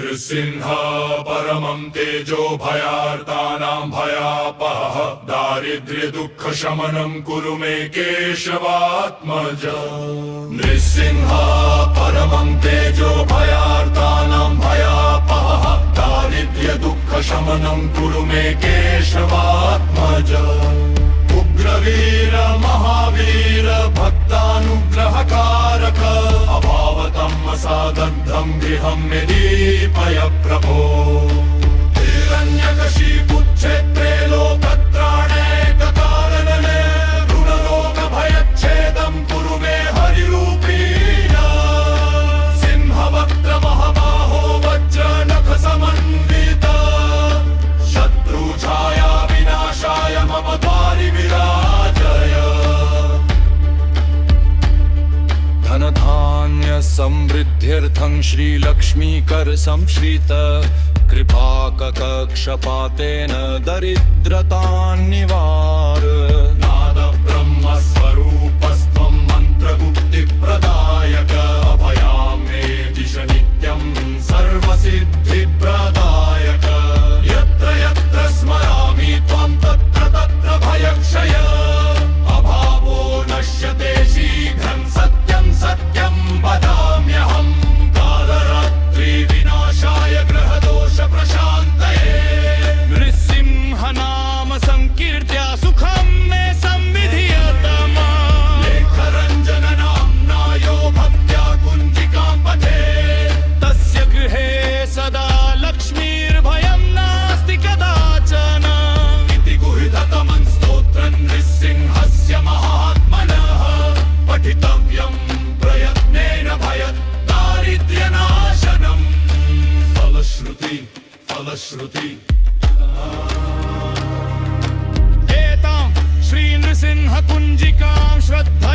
नृसिंह परमं तेजो भयार्तानां भयापहः दारिद्र्यदुःखशमनं कुरु मे केशवात्मज नृसिंह परमं तेजो भयार्तानां भयापहः दारिद्र्यदुःखशमनं कुरु मे केशवात्मज उग्रवीर महावीर भक्तानुग्रहकारक अभावतं असादग्धं गृहं मे दीपय प्रभो हिरण्यकशिपुच्छेत्रे लोकत्राणैककारणने ऋणरोगभयच्छेदं कुरु मे हरिरूपेण सिंहवक्त्र महाबाहो वज्रनखसमन्वित शत्रुछाया विनाशाय मम द्वारि विराजय धनधान्य समृद्ध्यर्थं श्रीलक्ष्मीकर संश्रित कृपाककक्षपातेन दरिद्रतान्निवार नाद ब्रह्मस्वरूपस्त्वं मन्त्रगुप्तिप्रदायक अभयां मे दिश नित्यं सर्वसिद्धिप्रदायक यत्र यत्र स्मरामि त्वं तत्र तत्र भयक्षय अभावो नश्यते शीघ्रं सत्यं सत्यं वदाम्यहं कालरात्रि विनाशाय ग्रहदोष प्रशान्तये नृसिंह नाम संकीर्त्य सुखं मे संविधियतमा लेखरञ्जन नाम्ना यो भक्त्या कुञ्जिकां पठे तस्य गृहे सदा लक्ष्मीर्भयं नास्ति कदाचन इति गुहिततमं स्तोत्रं नृसिंहस्य महात्मनः पठितव्यं प्रयत्नेन भयदारिद्र्यनाशनम् फलश्रुति फलश्रुति एतां श्रीनृसिंह कुञ्जिकां श्रद्धा